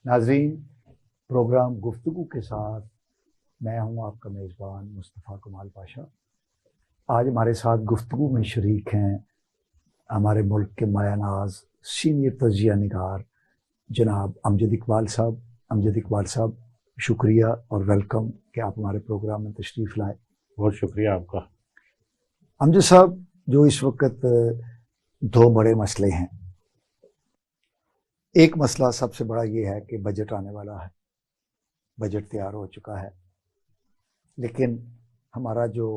ناظرین، پروگرام گفتگو کے ساتھ میں ہوں آپ کا میزبان مصطفیٰ کمال پاشا۔ آج ہمارے ساتھ گفتگو میں شریک ہیں ہمارے ملک کے مایہ ناز سینئر تجزیہ نگار جناب امجد اقبال صاحب۔ امجد اقبال صاحب، شکریہ اور ویلکم کہ آپ ہمارے پروگرام میں تشریف لائیں۔ بہت شکریہ آپ کا۔ امجد صاحب، جو اس وقت دو بڑے مسئلے ہیں، ایک مسئلہ سب سے بڑا یہ ہے کہ بجٹ آنے والا ہے، بجٹ تیار ہو چکا ہے، لیکن ہمارا جو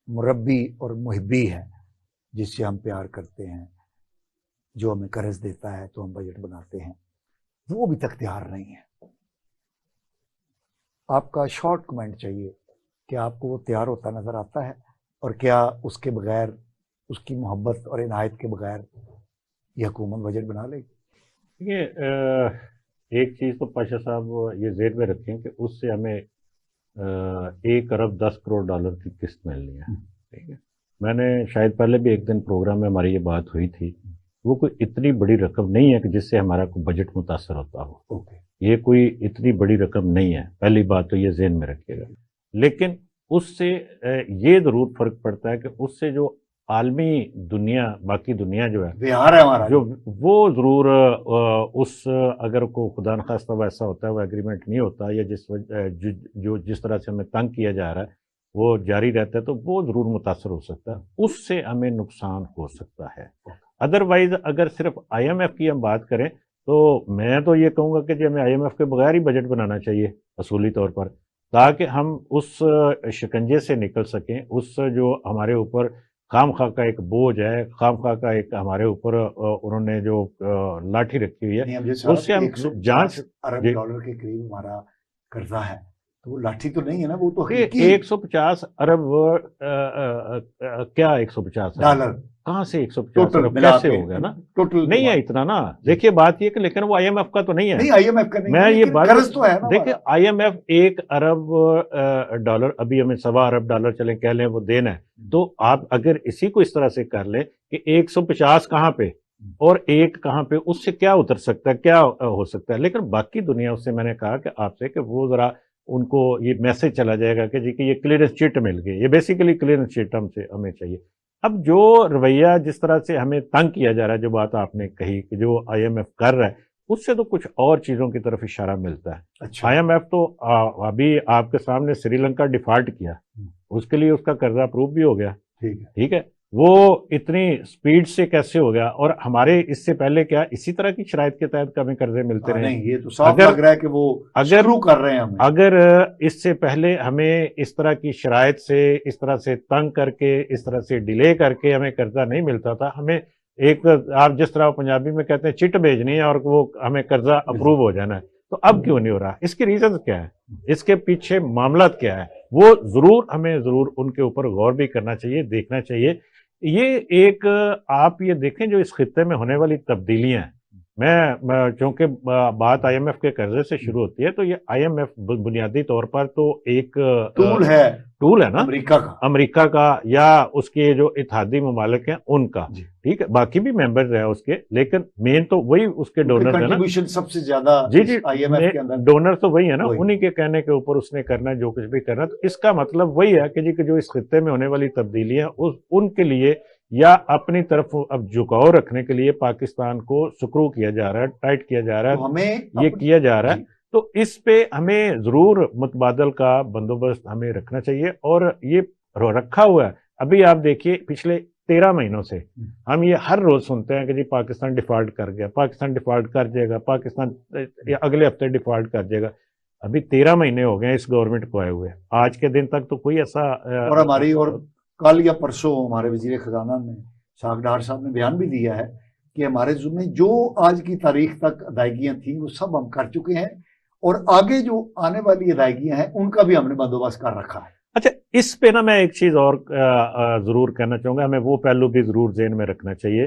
مربی اور محبی ہے، جس سے ہم پیار کرتے ہیں، جو ہمیں قرض دیتا ہے تو ہم بجٹ بناتے ہیں، وہ ابھی تک تیار نہیں ہے۔ آپ کا شارٹ کمنٹ چاہیے کہ آپ کو وہ تیار ہوتا نظر آتا ہے، اور کیا اس کے بغیر، اس کی محبت اور عنایت کے بغیر یہ حکومت بجٹ بنا لے گی؟ ایک چیز تو پاشا صاحب یہ ذہن میں رکھیں کہ اس سے ہمیں 1 ارب 10 کروڑ ڈالر کی قسط ملنی ہے، ٹھیک ہے۔ میں نے شاید پہلے بھی ایک دن پروگرام میں ہماری یہ بات ہوئی تھی، وہ کوئی اتنی بڑی رقم نہیں ہے کہ جس سے ہمارا کوئی بجٹ متاثر ہوتا ہو۔ یہ کوئی اتنی بڑی رقم نہیں ہے، پہلی بات تو یہ ذہن میں رکھیے گا۔ لیکن اس سے یہ ضرور فرق پڑتا ہے کہ اس سے جو عالمی دنیا، باقی دنیا جو ہے بہار ہے ہمارا، جو وہ ضرور اس اگر کو خدا نخواستہ ایسا ہوتا ہے وہ ایگریمنٹ نہیں ہوتا، یا جس طرح سے ہمیں تنگ کیا جا رہا ہے وہ جاری رہتا ہے، تو وہ ضرور متاثر ہو سکتا ہے، اس سے ہمیں نقصان ہو سکتا ہے۔ ادروائز اگر صرف آئی ایم ایف کی ہم بات کریں تو میں تو یہ کہوں گا کہ ہمیں آئی ایم ایف کے بغیر ہی بجٹ بنانا چاہیے اصولی طور پر، تاکہ ہم اس شکنجے سے نکل سکیں، اس جو ہمارے اوپر خام خواہ کا ایک بوجھ ہے، خام خواہ کا ایک ہمارے اوپر انہوں نے جو لاٹھی رکھی ہوئی ہے، اس سے ہم جانچ ارب ڈالر کے قریب ہمارا قرضہ ہے، تو وہ لاٹھی تو نہیں ہے نا، وہ تو 150 ارب کیا 150 ڈالر کہاں سے 150 ارب کیسے ہو گیا نا؟ نہیں ہے اتنا نا۔ دیکھیے بات یہ کہ لیکن وہ آئی ایم ایف کا تو نہیں ہے، آئی ایم ایف کا نہیں، میں یہ بات تو ہے نا۔ دیکھیں آئی ایم ایف 1 ارب ڈالر، ابھی ہمیں 1.25 ارب ڈالر چلیں کہہ لیں وہ دینا ہے، تو آپ اگر اسی کو اس طرح سے کر لیں کہ 150 کہاں پہ اور 1 کہاں پہ، اس سے کیا اتر سکتا ہے، کیا ہو سکتا ہے۔ لیکن باقی دنیا، اس سے میں نے کہا کہ آپ سے کہ وہ ذرا ان کو یہ میسج چلا جائے گا کہ جی کہ یہ کلیئرنس چٹ مل گئی، یہ بیسیکلی کلیئرنس چٹ ہمیں چاہیے۔ اب جو رویہ جس طرح سے ہمیں تنگ کیا جا رہا ہے، جو بات آپ نے کہی کہ جو آئی ایم ایف کر رہا ہے، اس سے تو کچھ اور چیزوں کی طرف اشارہ ملتا ہے۔ آئی ایم ایف تو ابھی آپ کے سامنے سری لنکا ڈیفالٹ کیا، اس کے لیے اس کا قرضہ اپروو بھی ہو گیا، ٹھیک ہے، وہ اتنی سپیڈ سے کیسے ہو گیا؟ اور ہمارے اس سے پہلے کیا اسی طرح کی شرائط کے تحت ہمیں قرضے ملتے رہے؟ نہیں، یہ تو صاف لگ رہا ہے کہ وہ شروع کر رہے ہیں ہمیں۔ اگر اس سے پہلے ہمیں اس طرح کی شرائط سے، اس طرح سے تنگ کر کے، اس طرح سے ڈیلے کر کے ہمیں قرضہ نہیں ملتا تھا، ہمیں ایک آپ جس طرح پنجابی میں کہتے ہیں چٹ بھیجنی ہے اور وہ ہمیں قرضہ اپروو ہو جانا ہے، تو اب کیوں نہیں ہو رہا؟ اس کی ریزن کیا ہے؟ اس کے پیچھے معاملات کیا ہے؟ وہ ہمیں ضرور ان کے اوپر غور بھی کرنا چاہیے، دیکھنا چاہیے۔ یہ ایک آپ یہ دیکھیں جو اس خطے میں ہونے والی تبدیلیاں ہیں، میں چونکہ بات آئی ایم ایف کے قرضے سے شروع ہوتی ہے، تو یہ آئی ایم ایف بنیادی طور پر تو ایک ٹول ہے نا امریکہ کا یا اس کے جو اتحادی ممالک ہیں ان کا، ٹھیک ہے، باقی بھی ممبر ہیں اس کے، لیکن مین تو وہی اس کے ڈونر ہیں نا، سب سے زیادہ ڈونر تو وہی ہے نا، انہی کے کہنے کے اوپر اس نے کرنا ہے جو کچھ بھی کرنا ہے۔ تو اس کا مطلب وہی ہے کہ جی کہ جو اس خطے میں ہونے والی تبدیلیاں ان کے لیے یا اپنی طرف اب جھکاؤ رکھنے کے لیے پاکستان کو سکرو کیا جا رہا ہے، ٹائٹ کیا جا رہا ہے، یہ کیا جا رہا ہے، تو اس پہ ہمیں ضرور متبادل کا بندوبست ہمیں رکھنا چاہیے، اور یہ رکھا ہوا ہے۔ ابھی آپ دیکھیے پچھلے 13 مہینوں سے ہم یہ ہر روز سنتے ہیں کہ جی پاکستان ڈیفالٹ کر گیا، پاکستان ڈیفالٹ کر جائے گا، پاکستان اگلے ہفتے ڈیفالٹ کر جائے گا۔ ابھی 13 مہینے ہو گئے اس گورنمنٹ کو آئے ہوئے، آج کے دن تک تو کوئی ایسا، اور ہماری اور کل یا پرسوں ہمارے وزیر خزانہ نے ساکھ ڈار صاحب نے بیان بھی دیا ہے کہ ہمارے ذمہ جو آج کی تاریخ تک ادائیگیاں تھیں وہ سب ہم کر چکے ہیں، اور آگے جو آنے والی ادائیگیاں ہیں ان کا بھی ہم نے بندوبست کر رکھا ہے۔ اچھا، اس پہ نا میں ایک چیز اور ضرور کہنا چاہوں گا، ہمیں وہ پہلو بھی ضرور ذہن میں رکھنا چاہیے۔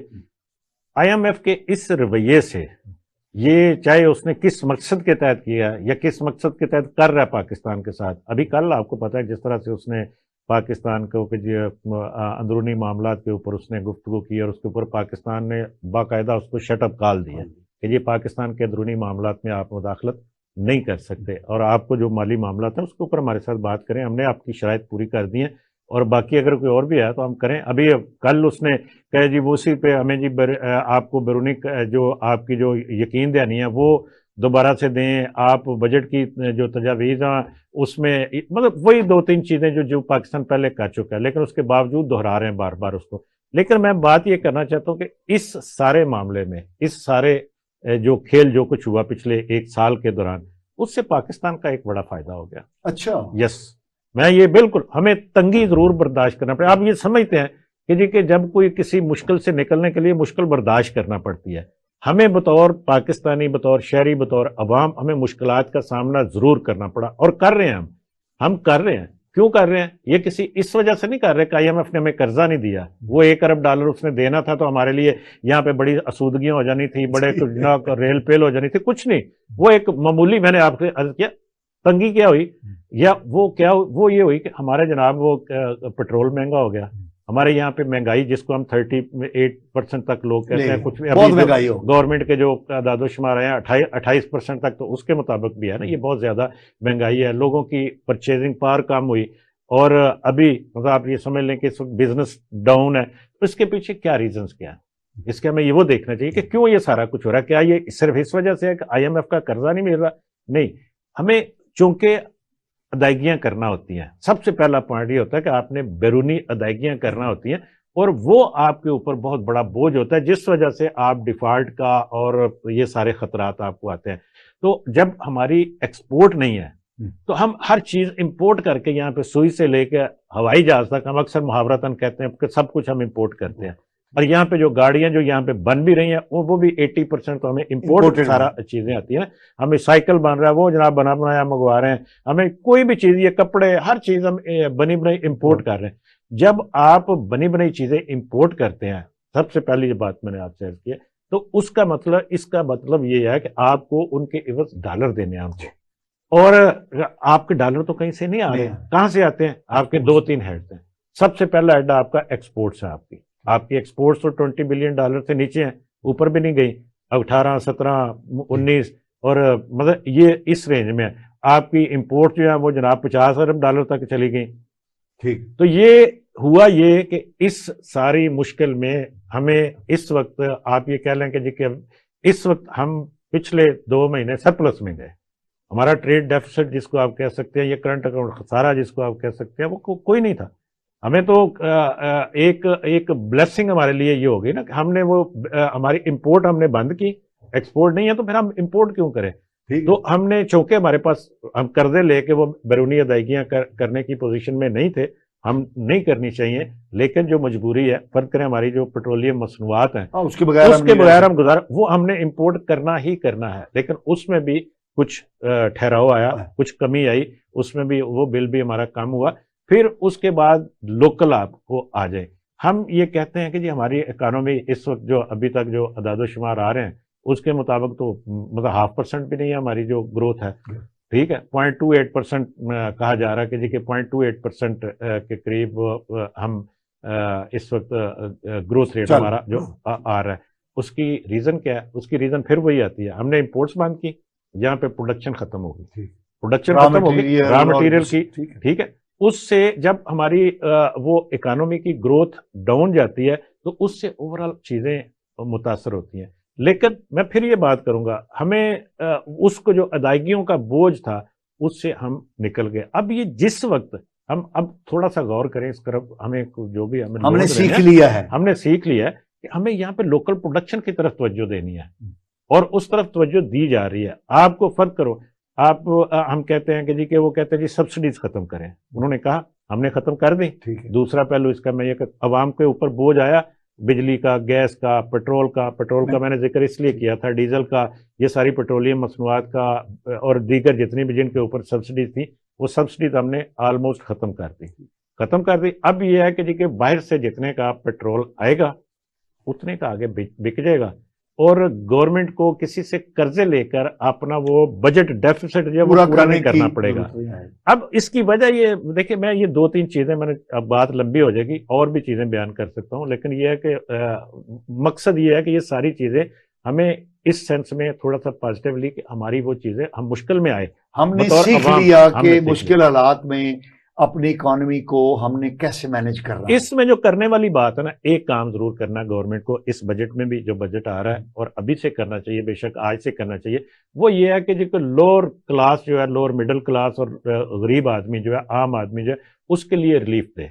آئی ایم ایف کے اس رویے سے، یہ چاہے اس نے کس مقصد کے تحت کیا یا کس مقصد کے تحت کر رہا ہے پاکستان کے ساتھ، ابھی کل آپ کو پتا ہے جس طرح سے اس نے پاکستان کو اندرونی معاملات کے اوپر اس نے گفتگو کی، اور اس کے اوپر پاکستان نے باقاعدہ اس کو شٹ اپ کال دیا، کہ یہ پاکستان کے اندرونی معاملات میں آپ مداخلت نہیں کر سکتے، اور آپ کو جو مالی معاملات ہیں اس کے اوپر ہمارے ساتھ بات کریں، ہم نے آپ کی شرائط پوری کر دی ہیں، اور باقی اگر کوئی اور بھی ہے تو ہم کریں۔ ابھی کل اس نے کہا جی وہ اسی پہ ہمیں جی آپ کو بیرونی جو آپ کی جو یقین دہانی ہے وہ دوبارہ سے دیں، آپ بجٹ کی جو تجاویز ہیں اس میں مطلب وہی 2-3 چیزیں جو پاکستان پہلے کر چکا ہے، لیکن اس کے باوجود دہرا رہے ہیں بار بار اس کو۔ لیکن میں بات یہ کرنا چاہتا ہوں کہ اس سارے معاملے میں، اس سارے جو کھیل جو کچھ ہوا پچھلے 1 سال کے دوران، اس سے پاکستان کا ایک بڑا فائدہ ہو گیا۔ اچھا، یس، میں یہ بالکل، ہمیں تنگی ضرور برداشت کرنا پڑے۔ آپ یہ سمجھتے ہیں کہ جی کہ جب کوئی کسی مشکل سے نکلنے کے لیے مشکل برداشت کرنا پڑتی ہے، ہمیں بطور پاکستانی، بطور شہری، بطور عوام، ہمیں مشکلات کا سامنا ضرور کرنا پڑا، اور کر رہے ہیں ہم کر رہے ہیں۔ کیوں کر رہے ہیں؟ یہ کسی اس وجہ سے نہیں کر رہے کہ IMF نے ہمیں قرضہ نہیں دیا، وہ $1 ارب اس نے دینا تھا تو ہمارے لیے یہاں پہ بڑی اسودگیاں ہو جانی تھی، بڑے ریل پیل ہو جانی تھی، کچھ نہیں۔ وہ ایک معمولی، میں نے آپ سے عرض کیا تنگی کیا ہوئی، یا وہ یہ ہوئی کہ ہمارے جناب وہ پٹرول مہنگا ہو گیا، ہمارے یہاں پہ مہنگائی جس کو ہم 38% تک لوگ کہتے ہیں، کچھ بھی ابھی گورنمنٹ کے جو اعداد و شمار ہیں 28% تک، تو اس کے مطابق بھی ہے نا، یہ بہت زیادہ مہنگائی ہے، لوگوں کی پرچیزنگ پاور کم ہوئی، اور ابھی مطلب آپ یہ سمجھ لیں کہ اس وقت بزنس ڈاؤن ہے۔ اس کے پیچھے کیا ریزنز کیا ہے؟ اس کے ہمیں یہ وہ دیکھنا چاہیے کہ کیوں یہ سارا کچھ ہو رہا ہے۔ کیا یہ صرف اس وجہ سے ہے کہ IMF کا قرضہ نہیں مل رہا؟ نہیں، ہمیں چونکہ ادائیگیاں کرنا ہوتی ہیں، سب سے پہلا پوائنٹ یہ ہوتا ہے کہ آپ نے بیرونی ادائیگیاں کرنا ہوتی ہیں، اور وہ آپ کے اوپر بہت بڑا بوجھ ہوتا ہے، جس وجہ سے آپ ڈیفالٹ کا اور یہ سارے خطرات آپ کو آتے ہیں۔ تو جب ہماری ایکسپورٹ نہیں ہے تو ہم ہر چیز امپورٹ کر کے، یہاں پہ سوئی سے لے کے ہوائی جہاز تک، ہم اکثر محاورتاً کہتے ہیں کہ سب کچھ ہم امپورٹ کرتے ہیں، اور یہاں پہ جو گاڑیاں جو یہاں پہ بن بھی رہی ہیں وہ بھی 80% تو ہمیں امپورٹ سارا چیزیں آتی ہیں۔ ہمیں سائیکل بن رہا ہے، وہ جناب بنا بنایا منگوا رہے ہیں، ہمیں کوئی بھی چیز، یہ کپڑے، ہر چیز ہم بنی بنائی امپورٹ کر رہے ہیں۔ جب آپ بنی بنائی چیزیں امپورٹ کرتے ہیں، سب سے پہلی یہ بات میں نے آپ سے عرض کی ہے، تو اس کا مطلب یہ ہے کہ آپ کو ان کے عوض ڈالر دینے ہیں ہم کو، اور آپ کے ڈالر تو کہیں سے نہیں آ رہے، کہاں سے آتے ہیں؟ آپ کے 2-3 ہیڈز ہیں۔ سب سے پہلا ہیڈ آپ کا ایکسپورٹس ہے، آپ کی ایکسپورٹس تو $20 بلین سے نیچے ہیں، اوپر بھی نہیں گئی، 18, 17, 19، اور مطلب یہ اس رینج میں ہے۔ آپ کی امپورٹ جو ہے وہ جناب $50 ارب تک چلی گئی۔ ٹھیک، تو یہ ہوا یہ کہ اس ساری مشکل میں ہمیں اس وقت آپ یہ کہہ لیں کہ جی کہ اس وقت ہم پچھلے 2 مہینے سرپلس میں گئے، ہمارا ٹریڈ ڈیفیسٹ جس کو آپ کہہ سکتے ہیں، یہ کرنٹ اکاؤنٹ خسارہ جس کو آپ کہہ سکتے ہیں، وہ کوئی نہیں تھا۔ ہمیں تو ایک بلیسنگ ہمارے لیے یہ ہوگی نا کہ ہم نے وہ ہماری امپورٹ ہم نے بند کی، ایکسپورٹ نہیں ہے تو پھر ہم امپورٹ کیوں کریں؟ تو ہم نے، چونکہ ہمارے پاس ہم قرضے لے کے وہ بیرونی ادائیگیاں کرنے کی پوزیشن میں نہیں تھے، ہم نہیں کرنی چاہیے، لیکن جو مجبوری ہے، فرض کریں ہماری جو پیٹرولیم مصنوعات ہیں اس کے بغیر ہم وہ ہم نے امپورٹ کرنا ہی کرنا ہے، لیکن اس میں بھی کچھ ٹھہراؤ آیا، کچھ کمی آئی، اس میں بھی وہ بل بھی ہمارا کم ہوا۔ پھر اس کے بعد لوکل آپ کو آ جائے۔ ہم یہ کہتے ہیں کہ جی ہماری اکانومی اس وقت جو ابھی تک جو اعداد و شمار آ رہے ہیں اس کے مطابق تو مطلب 0.5% بھی نہیں ہے ہماری جو گروتھ ہے، ٹھیک ہے، 0.28% کہا جا رہا ہے کہ جی کہ 0.28% کے قریب ہم اس وقت گروتھ ریٹ ہمارا جو آ رہا ہے۔ اس کی ریزن کیا ہے؟ اس کی ریزن پھر وہی آتی ہے، ہم نے امپورٹس بند کی، جہاں پہ پروڈکشن ختم ہو گئی، را مٹیریل کی، ٹھیک ہے۔ اس سے جب ہماری وہ اکانومی کی گروتھ ڈاؤن جاتی ہے تو اس سے اوورال چیزیں متاثر ہوتی ہیں۔ لیکن میں پھر یہ بات کروں گا، ہمیں اس کو جو ادائیگیوں کا بوجھ تھا اس سے ہم نکل گئے۔ اب یہ جس وقت ہم اب تھوڑا سا غور کریں اس طرف، ہمیں جو بھی ہم نے سیکھ لیا ہے کہ ہمیں یہاں پہ لوکل پروڈکشن کی طرف توجہ دینی ہے، اور اس طرف توجہ دی جا رہی ہے۔ آپ کو فرق کرو، ہم کہتے ہیں کہ جی کہ وہ کہتے ہیں جی سبسڈیز ختم کریں، انہوں نے کہا ہم نے ختم کر دی۔ دوسرا پہلو اس کا میں یہ کہ عوام کے اوپر بوجھ آیا، بجلی کا، گیس کا، پیٹرول کا میں نے ذکر اس لیے کیا تھا، ڈیزل کا، یہ ساری پیٹرولیم مصنوعات کا، اور دیگر جتنی بھی جن کے اوپر سبسڈیز تھی وہ سبسڈیز ہم نے آلموسٹ ختم کر دی۔ اب یہ ہے کہ جی کہ باہر سے جتنے کا پیٹرول آئے گا اتنے کا آگے بک جائے گا، اور گورنمنٹ کو کسی سے قرضے لے کر اپنا وہ بجٹ ڈیفیسٹ جو پورا نہیں کرنا پڑے گا۔ اب اس کی وجہ یہ دیکھیں، میں یہ 2-3 چیزیں، میں نے اب بات لمبی ہو جائے گی، اور بھی چیزیں بیان کر سکتا ہوں، لیکن یہ ہے کہ مقصد یہ ہے کہ یہ ساری چیزیں ہمیں اس سینس میں تھوڑا سا پازیٹیولی کہ ہماری وہ چیزیں ہم مشکل میں آئے، ہم نے بطور سیکھ عوام لیا ہم کہ نے سیکھ مشکل حالات میں اپنی اکانومی کو ہم نے کیسے مینج کرنا ہے۔ اس میں جو کرنے والی بات ہے نا، ایک کام ضرور کرنا ہے گورنمنٹ کو اس بجٹ میں بھی، جو بجٹ آ رہا ہے اور ابھی سے کرنا چاہیے، بے شک آج سے کرنا چاہیے، وہ یہ ہے کہ جو لوور کلاس جو ہے، لوور مڈل کلاس اور غریب آدمی جو ہے، عام آدمی جو ہے، اس کے لیے ریلیف دے،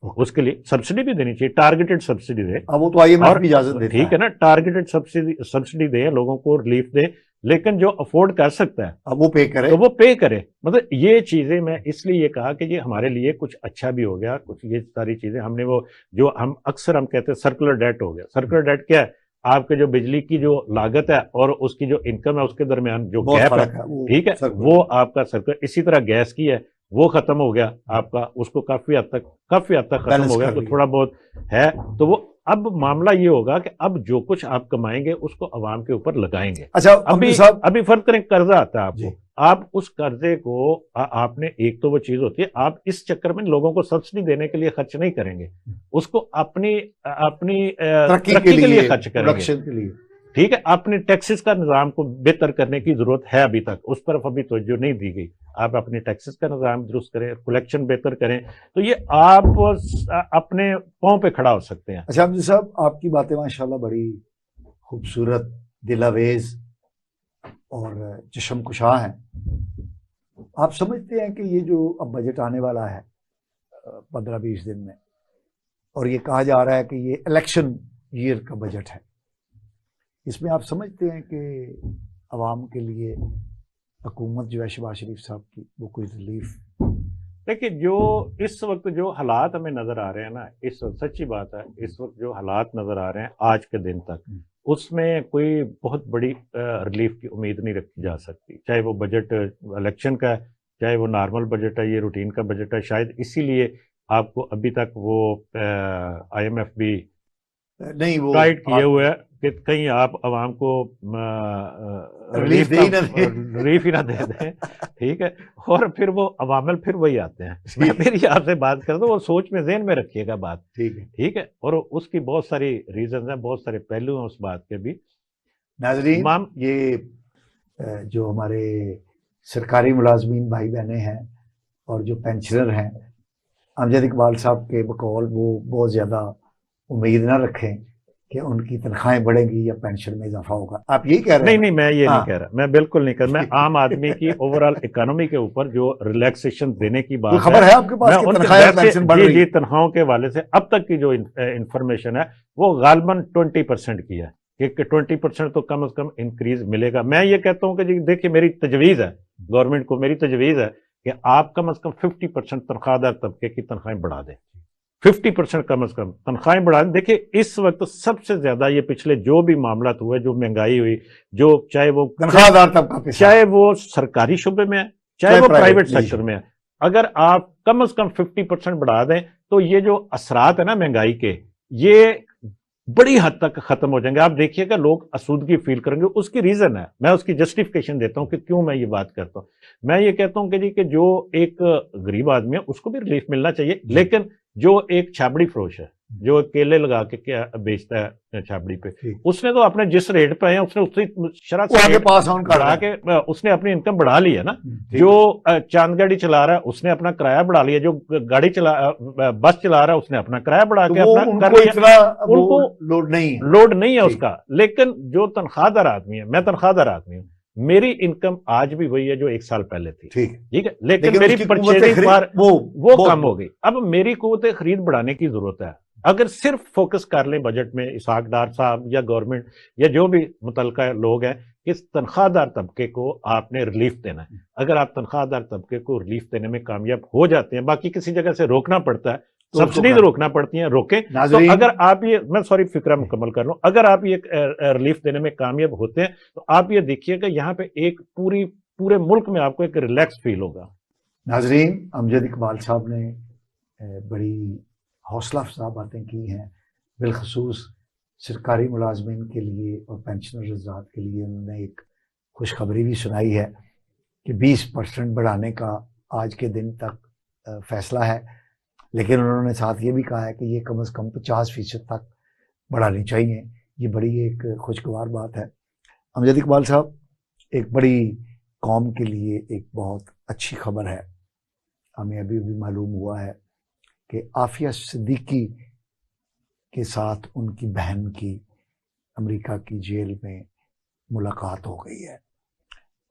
اس کے لیے سبسڈی بھی دینی چاہیے، ٹارگیٹڈ سبسڈی دے، اب وہ تو آئی ایم ایف اور بھی اجازت دیتا ٹھیک ہے نا، ٹارگیٹڈ سبسڈی دے، لوگوں کو ریلیف دے، لیکن جو افورڈ کر سکتا ہے اب وہ پے کرے تو وہ پے کرے۔ مطلب یہ چیزیں میں اس لیے یہ کہا کہ یہ ہمارے لیے کچھ اچھا بھی ہو گیا، کچھ یہ ساری چیزیں ہم نے وہ جو ہم اکثر ہم کہتے ہیں سرکولر ڈیٹ ہو گیا۔ سرکولر ڈیٹ کیا ہے؟ آپ کے جو بجلی کی جو لاگت ہے اور اس کی جو انکم ہے اس کے درمیان جو بہت گیپ فرق ہے، ہے، ٹھیک ہے، وہ آپ کا سرکولر، اسی طرح گیس کی ہے، وہ ختم ہو گیا آپ کا، اس کو کافی حد تک ختم ہو گیا، تو تھوڑا بہت ہے، تو وہ اب معاملہ یہ ہوگا کہ اب جو کچھ آپ کمائیں گے اس کو عوام کے اوپر لگائیں گے۔ اچھا ابھی فرض کریں قرضہ آتا ہے آپ جی، کو، آپ اس قرضے کو آپ نے، ایک تو وہ چیز ہوتی ہے، آپ اس چکر میں لوگوں کو سبسڈی دینے کے لیے خرچ نہیں کریں گے، اس کو اپنی ترقی کے لیے خرچ کریں گے، ٹھیک ہے۔ اپنے ٹیکسز کا نظام کو بہتر کرنے کی ضرورت ہے، ابھی تک اس طرف ابھی توجہ نہیں دی گئی، آپ اپنے ٹیکسز کا نظام درست کریں، کلیکشن بہتر کریں، تو یہ آپ اپنے پاؤں پہ کھڑا ہو سکتے ہیں۔ اچھا حمزہ صاحب، آپ کی باتیں ماشاءاللہ بڑی خوبصورت، دل آویز اور چشم کشا ہیں۔ آپ سمجھتے ہیں کہ یہ جو اب بجٹ آنے والا ہے 15-20 دن میں، اور یہ کہا جا رہا ہے کہ یہ الیکشن ایئر کا بجٹ ہے، اس میں آپ سمجھتے ہیں کہ عوام کے لیے حکومت جو ہے شہباز شریف صاحب کی، وہ کوئی ریلیف؟ دیکھیں، جو اس وقت جو حالات ہمیں نظر آ رہے ہیں نا، اس وقت سچی بات ہے، اس وقت جو حالات نظر آ رہے ہیں آج کے دن تک، اس میں کوئی بہت بڑی ریلیف کی امید نہیں رکھی جا سکتی، چاہے وہ بجٹ الیکشن کا ہے، چاہے وہ نارمل بجٹ ہے، یہ روٹین کا بجٹ ہے، شاید اسی لیے آپ کو ابھی تک وہ آئی ایم ایف بھی نہیں وہ ٹائٹ کیے ہوئے ہے کہ کہیں آپ عوام کو ریلیف ہی نہ دے دیں، ٹھیک ہے، اور پھر وہ عوامل پھر وہی آتے ہیں۔ میں پھر یہ آپ سے بات کرتا ہوں، وہ سوچ میں ذہن میں رکھیے گا بات، ٹھیک ہے، اور اس کی بہت ساری ریزنز ہیں، بہت سارے پہلو ہیں اس بات کے بھی۔ ناظرین، یہ جو ہمارے سرکاری ملازمین بھائی بہنیں ہیں اور جو پینشنر ہیں، امجد اقبال صاحب کے بقول وہ بہت زیادہ امید نہ رکھیں کہ ان کی تنخواہیں بڑھیں گی یا پینشن میں اضافہ ہوگا۔ آپ یہی کہہ رہے ہیں؟ نہیں، میں یہ نہیں کہہ رہا، میں بالکل نہیں کہہ رہا، میں عام آدمی کی اوورآل اکانومی کے اوپر جو ریلیکسیشن دینے کی بات خبر ہے آپ کے پاس کہ تنخواہیں پینشن بڑھ رہی ہے؟ جی، تنخواہوں کے حوالے سے اب تک کی جو انفارمیشن ہے وہ غالباً 20% کی ہے، کہ 20% تو کم از کم انکریز ملے گا۔ میں یہ کہتا ہوں کہ جی دیکھیے، میری تجویز ہے، گورنمنٹ کو میری تجویز ہے کہ آپ کم از کم 50% تنخواہ دار طبقے کی تنخواہیں بڑھا دیں، 50% کم از کم تنخواہیں بڑھا دیں۔ دیکھیں، اس وقت سب سے زیادہ یہ پچھلے جو بھی معاملات ہوئے، جو مہنگائی ہوئی، جو چاہے وہ تنخواہ دار طبقہ، چاہے وہ سرکاری شعبے میں ہے، چاہے وہ پرائیویٹ سیکٹر میں ہے، اگر آپ کم از کم 50% بڑھا دیں تو یہ جو اثرات ہیں نا مہنگائی کے، یہ بڑی حد تک ختم ہو جائیں گے۔ آپ دیکھیے گا لوگ اسودگی فیل کریں گے، اس کی ریزن ہے، میں اس کی جسٹیفیکیشن دیتا ہوں کہ کیوں میں یہ بات کرتا ہوں۔ میں یہ کہتا ہوں کہ جی کہ جو ایک غریب آدمی ہے اس کو بھی ریلیف ملنا چاہیے، لیکن جو ایک چھابڑی فروش ہے، جو کیلے لگا کے کیا بیچتا ہے چھابڑی پہ، اس نے تو اپنے جس ریٹ پہ ہیں اس نے اسی شرح سے بڑھا کے اس نے اپنی انکم بڑھا لی ہے نا۔ جو چاند گاڑی چلا رہا ہے اس نے اپنا کرایہ بڑھا لیا، جو گاڑی بس چلا رہا ہے اس نے اپنا کرایہ بڑھا کے اپنا کر لیا، ان کو لوڈ نہیں ہے اس کا۔ لیکن جو تنخواہ دار آدمی ہے، میں تنخواہ دار آدمی ہوں، میری انکم آج بھی وہی ہے جو 1 سال پہلے تھی، ٹھیک ہے، لیکن میری پرچیزنگ وہ کم ہو گئی۔ اب میری قوت خرید بڑھانے کی ضرورت ہے۔ اگر صرف فوکس کر لیں بجٹ میں اسحاق ڈار صاحب یا گورنمنٹ یا جو بھی متعلقہ لوگ ہیں کہ تنخواہ دار طبقے کو آپ نے ریلیف دینا ہے، اگر آپ تنخواہ دار طبقے کو ریلیف دینے میں کامیاب ہو جاتے ہیں، باقی کسی جگہ سے روکنا پڑتا ہے، سبسڈیز روکنا پڑتی ہیں، روکیں۔ تو اگر آپ یہ، میں فکرہ مکمل کر لوں، اگر آپ یہ ریلیف دینے میں کامیاب ہوتے ہیں تو آپ یہ دیکھیے کہ یہاں پہ ایک پورے ملک میں آپ کو ایک ریلیکس فیل ہوگا۔ ناظرین، امجد اقبال صاحب نے بڑی حوصلہ افزا باتیں کی ہیں، بالخصوص سرکاری ملازمین کے لیے اور پینشنر حضرات کے لیے انہوں نے ایک خوشخبری بھی سنائی ہے کہ 20% بڑھانے کا آج کے دن تک فیصلہ ہے، لیکن انہوں نے ساتھ یہ بھی کہا ہے کہ یہ کم از کم 50% تک بڑھانی چاہیے۔ یہ بڑی ایک خوشگوار بات ہے۔ امجد اقبال صاحب، ایک بڑی قوم کے لیے ایک بہت اچھی خبر ہے. ہمیں ابھی بھی معلوم ہوا ہے کہ عافیہ صدیقی کے ساتھ ان کی بہن کی امریکہ کی جیل میں ملاقات ہو گئی ہے،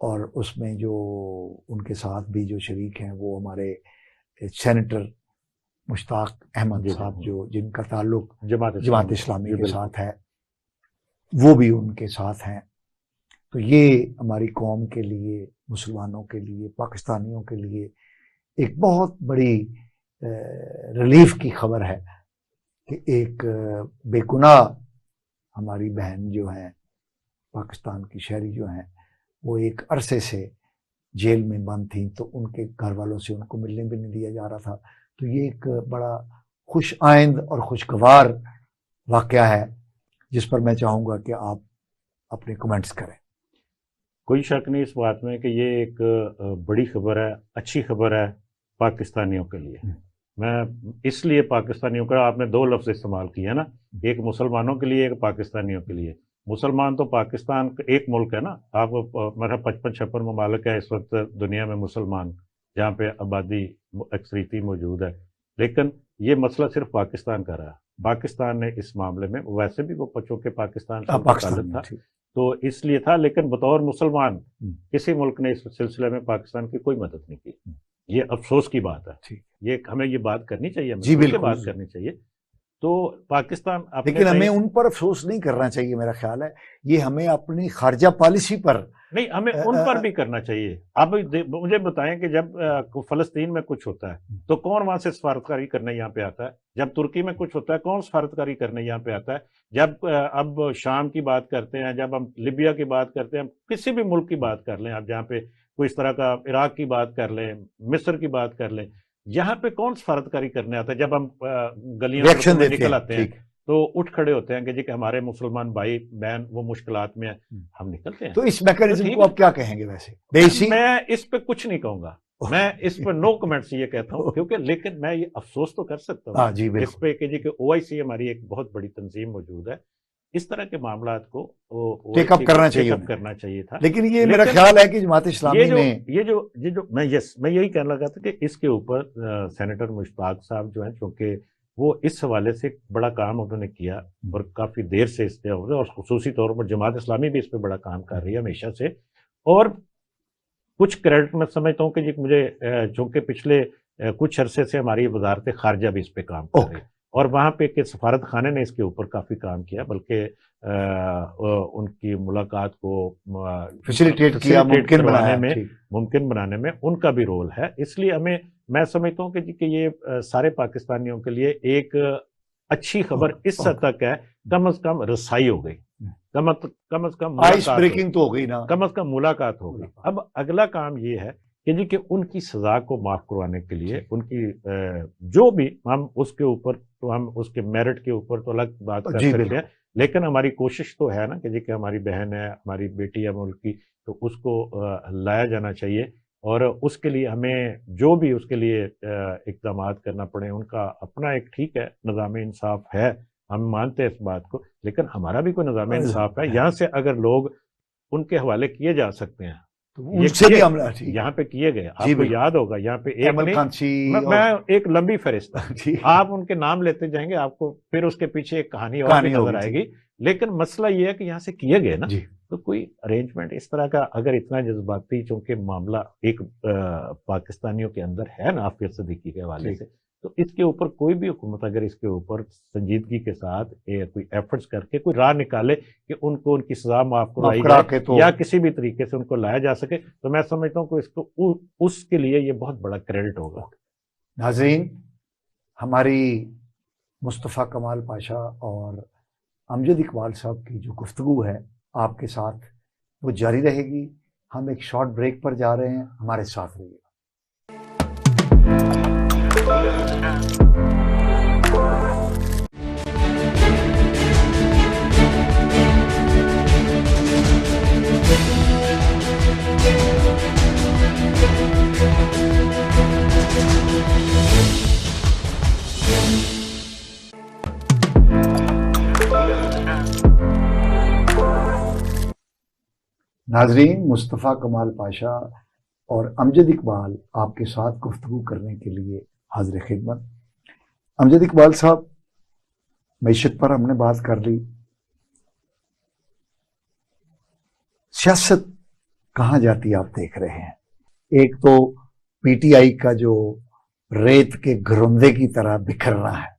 اور اس میں جو ان کے ساتھ بھی جو شریک ہیں وہ ہمارے سینیٹر مشتاق احمد صاحب، جو جن کا تعلق جماعت اسلامی کے ساتھ ہے، وہ بھی ان کے ساتھ ہیں. تو یہ ہماری قوم کے لیے، مسلمانوں کے لیے، پاکستانیوں کے لیے ایک بہت بڑی ریلیف کی خبر ہے کہ ایک بے گناہ ہماری بہن جو ہیں، پاکستان کی شہری جو ہیں، وہ ایک عرصے سے جیل میں بند تھیں، تو ان کے گھر والوں سے ان کو ملنے بھی نہیں دیا جا رہا تھا. تو یہ ایک بڑا خوش آئند اور خوشگوار واقعہ ہے جس پر میں چاہوں گا کہ آپ اپنے کمنٹس کریں. کوئی شک نہیں اس بات میں کہ یہ ایک بڑی خبر ہے، اچھی خبر ہے پاکستانیوں کے لیے. میں اس لیے پاکستانیوں کا، آپ نے دو لفظ استعمال کیے نا، ایک مسلمانوں کے لیے، ایک پاکستانیوں کے لیے. مسلمان تو پاکستان ایک ملک ہے نا، آپ میرا 55-56 ممالک ہے اس وقت دنیا میں مسلمان، جہاں پہ آبادی اکثریتی موجود ہے. لیکن یہ مسئلہ صرف پاکستان کا رہا. پاکستان نے اس معاملے میں، ویسے بھی وہ پچو کے پاکستان سے تعلق تھا تو اس لیے تھا، لیکن بطور مسلمان کسی ملک نے اس سلسلے میں پاکستان کی کوئی مدد نہیں کی. یہ افسوس کی بات ہے، یہ ہمیں یہ بات کرنی چاہیے، جی بالکل بات کرنی چاہیے. تو پاکستان، لیکن ہمیں ان پر افسوس نہیں کرنا چاہیے، میرا خیال ہے یہ ہمیں اپنی خارجہ پالیسی پر نہیں، ہمیں ان پر بھی کرنا چاہیے. آپ مجھے بتائیں کہ جب فلسطین میں کچھ ہوتا ہے تو کون وہاں سے سفارتکاری کرنے یہاں پہ آتا ہے؟ جب ترکی میں کچھ ہوتا ہے کون سفارتکاری کرنے یہاں پہ آتا ہے؟ جب اب شام کی بات کرتے ہیں، جب ہم لیبیا کی بات کرتے ہیں، کسی بھی ملک کی بات کر لیں آپ، جہاں پہ کوئی اس طرح کا، عراق کی بات کر لیں، مصر کی بات کر لیں، یہاں پہ کون سفارتکاری کرنے آتا ہے؟ جب ہم گلیاں میں نکل آتے ہیں تو اٹھ کھڑے ہوتے ہیں کہ جی کہ ہمارے مسلمان بھائی بہن وہ مشکلات میں ہیں، ہم نکلتے ہیں. تو اس میکانزم کو آپ کیا کہیں گے؟ ویسے میں اس پہ کچھ نہیں کہوں گا، میں اس پہ نو کمنٹس یہ کہتا ہوں، کیونکہ لیکن میں یہ افسوس تو کر سکتا ہوں اس پہ کہ جی کہ OIC ہماری ایک بہت بڑی تنظیم موجود ہے، اس طرح کے معاملات کو ٹیک اپ کرنا چاہیے تھا. لیکن یہ میرا خیال ہے کہ جماعت اسلامی نے یہ جو میں یہی کہنے لگا تھا کہ اس کے اوپر سینیٹر مشتاق صاحب جو ہیں، چونکہ وہ اس حوالے سے بڑا کام انہوں نے کیا اور کافی دیر سے اس پہ، اور خصوصی طور پر جماعت اسلامی بھی اس پہ بڑا کام کر رہی ہے ہمیشہ سے. اور کچھ کریڈٹ میں سمجھتا ہوں کہ جی مجھے، چونکہ پچھلے کچھ عرصے سے ہماری وزارت خارجہ بھی اس پہ کام کر رہی ہے، اور وہاں پہ کہ سفارت خانے نے اس کے اوپر کافی کام کیا، بلکہ ان کی ملاقات کو فیسیلیٹیٹ کیا، ممکن بنانے میں ان کا بھی رول ہے. اس لیے میں سمجھتا ہوں کہ جی کہ یہ سارے پاکستانیوں کے لیے ایک اچھی خبر اس حد تک ہے، کم از کم رسائی ہو گئی، کم از کم آئس بریکنگ تو ہو گئی نا، کم از کم ملاقات ہو گئی. اب اگلا کام یہ ہے کہ جی کہ ان کی سزا کو معاف کروانے کے لیے، ان کی جو بھی، ہم اس کے اوپر تو ہم اس کے میرٹ کے اوپر تو الگ بات کر سکتے ہیں، لیکن ہماری کوشش تو ہے نا کہ جی کہ ہماری بہن ہے، ہماری بیٹی ہے ملک کی، تو اس کو لایا جانا چاہیے. اور اس کے لیے ہمیں جو بھی اس کے لیے اقدامات کرنا پڑے، ان کا اپنا ایک، ٹھیک ہے، نظام انصاف ہے، ہم مانتے ہیں اس بات کو، لیکن ہمارا بھی کوئی نظام انصاف ہے. یہاں سے اگر لوگ ان کے حوالے کیے جا سکتے ہیں، یہاں پہ کیے گئے، آپ کو یاد ہوگا یہاں پہ میں ایک لمبی فہرست، آپ ان کے نام لیتے جائیں گے، آپ کو پھر اس کے پیچھے ایک کہانی اور بھی نظر آئے گی. لیکن مسئلہ یہ ہے کہ یہاں سے کیے گئے نا، تو کوئی ارینجمنٹ اس طرح کا اگر اتنا جذباتی، چونکہ معاملہ ایک پاکستانیوں کے اندر ہے نا عافیہ صدیقی کے حوالے سے، تو اس کے اوپر کوئی بھی حکومت اگر اس کے اوپر سنجیدگی کے ساتھ کوئی ایفرٹس کر کے کوئی راہ نکالے کہ ان کو ان کی سزا معاف کرائی جائے یا کسی بھی طریقے سے ان کو لایا جا سکے، تو میں سمجھتا ہوں کہ اس کے لیے یہ بہت بڑا کریڈٹ ہوگا. ناظرین، ہماری مصطفیٰ کمال پاشا اور امجد اقبال صاحب کی جو گفتگو ہے آپ کے ساتھ، وہ جاری رہے گی. ہم ایک شارٹ بریک پر جا رہے ہیں، ہمارے ساتھ رہیے. ناظرین، مصطفیٰ کمال پاشا اور امجد اقبال آپ کے ساتھ گفتگو کرنے کے لیے حاضر خدمت۔ امجد اقبال صاحب، معیشت پر ہم نے بات کر لی، سیاست کہاں جاتی آپ دیکھ رہے ہیں؟ ایک تو پی ٹی آئی کا جو ریت کے گھروندے کی طرح بکھرنا ہے،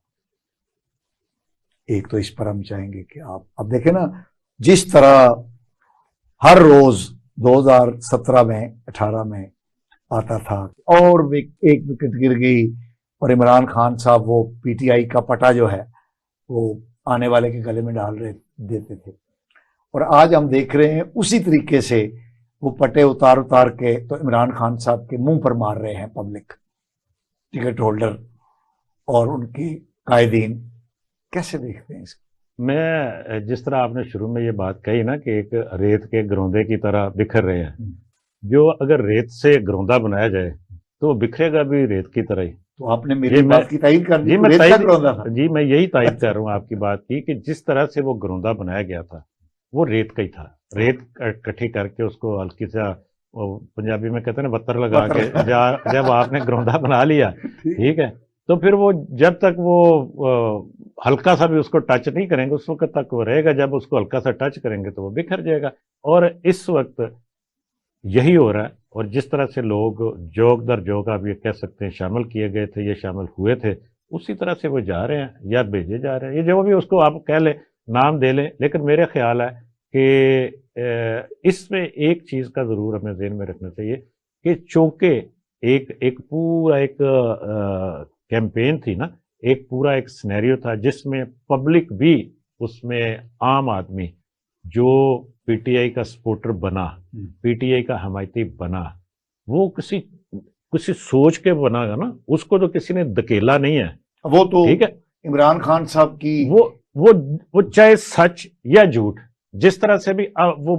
ایک تو اس پر ہم چاہیں گے کہ آپ اب دیکھیں نا، جس طرح ہر روز 2017 میں 18 میں آتا تھا اور ایک وکٹ گر گئی اور عمران خان صاحب وہ پی ٹی آئی کا پٹا جو ہے وہ آنے والے کے گلے میں ڈال دیتے تھے، اور آج ہم دیکھ رہے ہیں اسی طریقے سے وہ پٹے اتار کے تو عمران خان صاحب کے منہ پر مار رہے ہیں پبلک، ٹکٹ ہولڈر اور ان کی قائدین۔ کیسے دیکھتے ہیں اس کو؟ میں جس طرح آپ نے شروع میں یہ بات کہی نا کہ ایک ریت کے گروندے کی طرح بکھر رہے ہیں، جو اگر ریت سے گروندا بنایا جائے تو وہ بکھرے گا بھی ریت کی طرح ہی۔ تو آپ نے میری بات کی تائید کر دی، ریت کا گروندا تھا۔ جی میں یہی تائید کر رہا ہوں آپ کی بات کی کہ جس طرح سے وہ گروندا بنایا گیا تھا وہ ریت کا ہی تھا، ریت اکٹھی کر کے اس کو ہلکی سا پنجابی میں کہتے ہیں نا وتر لگا کے جب آپ نے گروندا بنا لیا، ٹھیک ہے، تو پھر وہ جب تک وہ ہلکا سا بھی اس کو ٹچ نہیں کریں گے اس وقت تک وہ رہے گا، جب اس کو ہلکا سا ٹچ کریں گے تو وہ بکھر جائے گا۔ اور اس وقت یہی ہو رہا ہے، اور جس طرح سے لوگ جوگ در جوگ آپ یہ کہہ سکتے ہیں شامل کیے گئے تھے یا شامل ہوئے تھے، اسی طرح سے وہ جا رہے ہیں یا بھیجے جا رہے ہیں، یہ جو بھی اس کو آپ کہہ لیں، نام دے لیں، لیکن میرے خیال ہے کہ اس میں ایک چیز کا ضرور ہمیں ذہن میں رکھنا چاہیے کہ چونکہ ایک پورا ایک کیمپین تھی نا، ایک پورا ایک سینیریو تھا جس میں پبلک بھی، اس میں عام آدمی جو پی ٹی آئی کا سپورٹر بنا، پی ٹی آئی کا حمایتی بنا، وہ کسی سوچ کے بنا گا نا، اس کو تو کسی نے دھکیلا نہیں ہے، وہ تو ٹھیک ہے، عمران خان صاحب کی وہ چاہے سچ یا جھوٹ جس طرح سے بھی وہ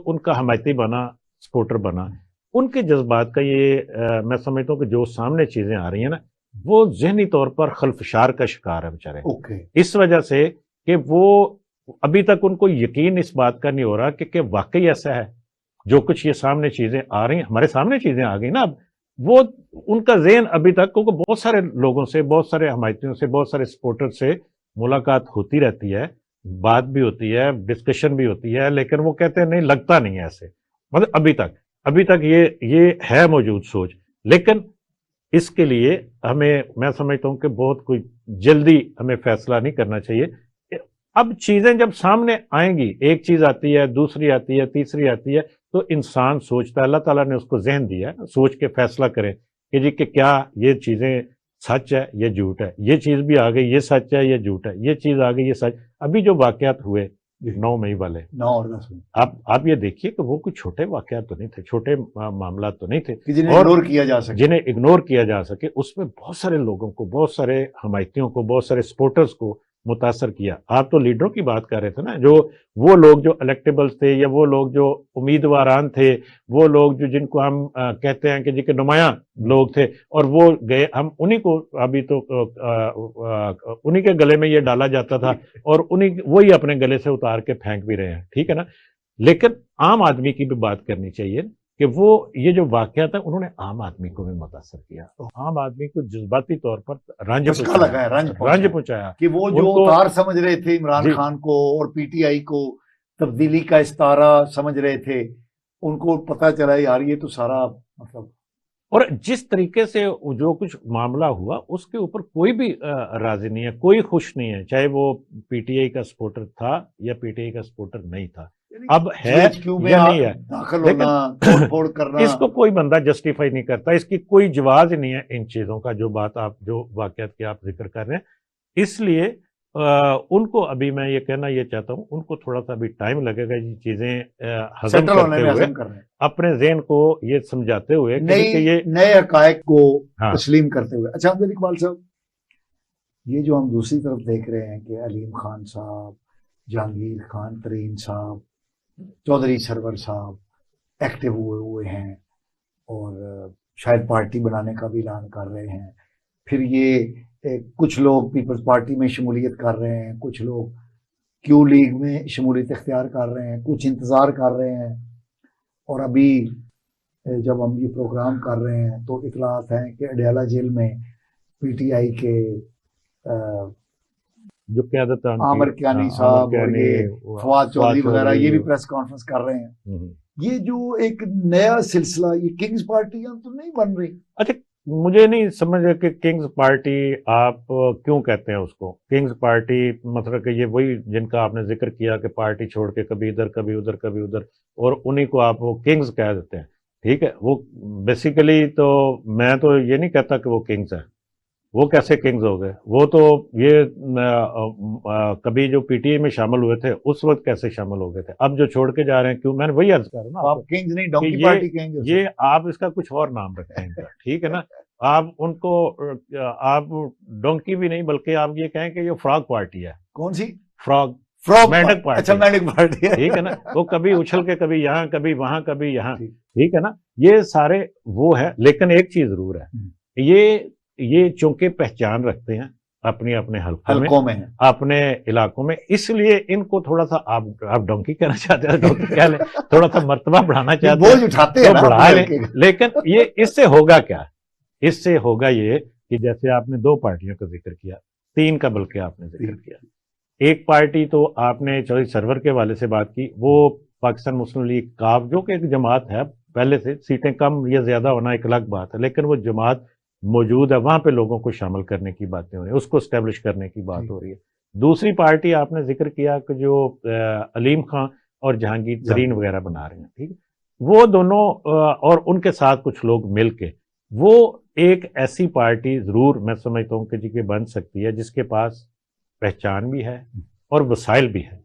ان کا حمایتی بنا، سپورٹر بنا، ان کے جذبات کا یہ میں سمجھتا ہوں کہ جو سامنے چیزیں آ رہی ہیں نا، وہ ذہنی طور پر خلفشار کا شکار ہے بیچارے، اس وجہ سے کہ وہ ابھی تک ان کو یقین اس بات کا نہیں ہو رہا کہ واقعی ایسا ہے جو کچھ یہ سامنے چیزیں آ رہی ہیں، ہمارے سامنے چیزیں آ گئی نا، اب وہ ان کا ذہن ابھی تک، کیونکہ بہت سارے لوگوں سے، بہت سارے حمایتیوں سے، بہت سارے سپورٹر سے ملاقات ہوتی رہتی ہے، بات بھی ہوتی ہے، ڈسکشن بھی ہوتی ہے، لیکن وہ کہتے ہیں نہیں لگتا نہیں ہے ایسے، مطلب ابھی تک یہ ہے موجود سوچ، لیکن اس کے لیے میں سمجھتا ہوں کہ بہت کوئی جلدی ہمیں فیصلہ نہیں کرنا چاہیے۔ اب چیزیں جب سامنے آئیں گی، ایک چیز آتی ہے، دوسری آتی ہے، تیسری آتی ہے، تو انسان سوچتا ہے، اللہ تعالیٰ نے اس کو ذہن دیا ہے، سوچ کے فیصلہ کرے کہ جی کہ کیا یہ چیزیں سچ ہے یہ جھوٹ ہے، یہ چیز بھی آ گئی یہ سچ ہے یہ جھوٹ ہے، یہ چیز آ گئی یہ سچ۔ ابھی جو واقعات ہوئے 9 مئی والے، 9 اور 10 میں، آپ یہ دیکھیے کہ وہ کوئی چھوٹے واقعات تو نہیں تھے، چھوٹے معاملات تو نہیں تھے، جنہیں اگنور کیا جا سکے، جنہیں اگنور کیا جا سکے۔ اس میں بہت سارے لوگوں کو، بہت سارے حمایتیوں کو، بہت سارے سپورٹرز کو متاثر کیا۔ آپ تو لیڈروں کی بات کر رہے تھے نا، جو وہ لوگ جو الیکٹیبلز تھے یا وہ لوگ جو امیدواران تھے، وہ لوگ جو جن کو ہم کہتے ہیں کہ جی کہ نمایاں لوگ تھے، اور وہ گئے، ہم انہی کو ابھی تو انہی کے گلے میں یہ ڈالا جاتا تھا اور وہی اپنے گلے سے اتار کے پھینک بھی رہے ہیں، ٹھیک ہے نا۔ لیکن عام آدمی کی بھی بات کرنی چاہیے کہ وہ یہ جو واقعات ہیں انہوں نے عام آدمی کو بھی متاثر کیا، عام آدمی کو جذباتی طور پر رنج پہنچایا کہ وہ جو اتار سمجھ رہے تھے عمران خان کو اور پی ٹی آئی کو تبدیلی کا استارہ سمجھ رہے تھے، ان کو پتہ چلا یار یہ تو سارا مطلب، اور جس طریقے سے جو کچھ معاملہ ہوا اس کے اوپر کوئی بھی راضی نہیں ہے، کوئی خوش نہیں ہے، چاہے وہ پی ٹی آئی کا سپورٹر تھا یا پی ٹی آئی کا سپورٹر نہیں تھا، اب ہے یا نہیں ہے، لیکن اس کو کوئی بندہ جسٹیفائی نہیں کرتا، اس کی کوئی جواز نہیں ہے ان چیزوں کا، جو واقعات کی آپ ذکر کر رہے ہیں۔ اس لیے ان کو ابھی میں یہ کہنا یہ چاہتا ہوں، ان کو تھوڑا سا بھی ٹائم لگے گا یہ چیزیں ہضم کرتے ہوئے، اپنے ذہن کو یہ سمجھاتے ہوئے کہ یہ نئے حقائق کو تسلیم کرتے ہوئے۔ اچھا امجد اقبال صاحب، یہ جو ہم دوسری طرف دیکھ رہے ہیں کہ علیم خان صاحب، جہانگیر خان ترین صاحب، چودھری سرور صاحب ایکٹیو ہوئے ہیں اور شاید پارٹی بنانے کا بھی اعلان کر رہے ہیں، پھر یہ کچھ لوگ پیپلز پارٹی میں شمولیت کر رہے ہیں، کچھ لوگ کیو لیگ میں شمولیت اختیار کر رہے ہیں، کچھ انتظار کر رہے ہیں، اور ابھی جب ہم یہ پروگرام کر رہے ہیں تو اطلاعات ہیں کہ اڈیالہ جیل میں پی ٹی آئی کے جو قیادت عامر کیانی صاحب اور یہ فواد چودھری وغیرہ یہ بھی پریس کانفرنس کر رہے ہیں. یہ جو ایک نیا سلسلہ یہ کنگز پارٹیاں تو نہیں بن رہی. اچھا مجھے نہیں سمجھ رہا کہ کنگز پارٹی آپ کیوں کہتے ہیں اس کو کنگز پارٹی؟ مطلب کہ یہ وہی جن کا آپ نے ذکر کیا کہ پارٹی چھوڑ کے کبھی ادھر کبھی ادھر کبھی ادھر، اور انہی کو آپ وہ کنگز کہہ دیتے ہیں. ٹھیک ہے، وہ بیسیکلی تو میں تو یہ نہیں کہتا کہ وہ کنگز ہیں. وہ کیسے کنگز ہو گئے؟ وہ تو یہ کبھی جو پی ٹی اے میں شامل ہوئے تھے اس وقت کیسے شامل ہو گئے تھے، اب جو چھوڑ کے جا رہے ہیں کیوں؟ میں نے وہی عرض کر رہا ہوں آپ کنگز نہیں ڈونکی پارٹی کہیں گے. یہ آپ اس کا کچھ اور نام رکھیں ان کا، ٹھیک ہے نا. آپ ان کو آپ ڈونکی بھی نہیں بلکہ آپ یہ کہیں کہ یہ فراگ پارٹی ہے. کون سی؟ فراگ مینڈک پارٹی. اچھا مینڈک پارٹی، ٹھیک ہے نا. وہ کبھی اچھل کے کبھی یہاں کبھی وہاں کبھی یہاں، ٹھیک ہے نا. یہ سارے وہ ہے، لیکن ایک چیز ضرور ہے، یہ چونکہ پہچان رکھتے ہیں اپنی اپنے حلقوں میں اپنے علاقوں میں، اس لیے ان کو تھوڑا سا آپ ڈونکی کہنا چاہتے ہیں ڈونکی کہہ لیں، تھوڑا سا مرتبہ بڑھانا چاہتے ہیں تو بڑھا لیں. لیکن یہ اس سے ہوگا کیا؟ اس سے ہوگا یہ کہ جیسے آپ نے 2 پارٹیوں کا ذکر کیا، 3 کا بلکہ آپ نے ذکر کیا. ایک پارٹی تو آپ نے چودھری سرور کے والے سے بات کی، وہ پاکستان مسلم لیگ کاف، جو کہ ایک جماعت ہے پہلے سے، سیٹیں کم یا زیادہ ہونا ایک الگ بات ہے، لیکن وہ جماعت موجود ہے، وہاں پہ لوگوں کو شامل کرنے کی باتیں ہو رہی ہیں، اس کو اسٹیبلش کرنے کی بات ہو رہی ہے. دوسری پارٹی آپ نے ذکر کیا کہ جو علیم خان اور جہانگیر ترین وغیرہ بنا رہے ہیں، ٹھیک ہے. وہ دونوں اور ان کے ساتھ کچھ لوگ مل کے وہ ایک ایسی پارٹی ضرور میں سمجھتا ہوں کہ جی کہ بن سکتی ہے جس کے پاس پہچان بھی ہے اور وسائل بھی ہے.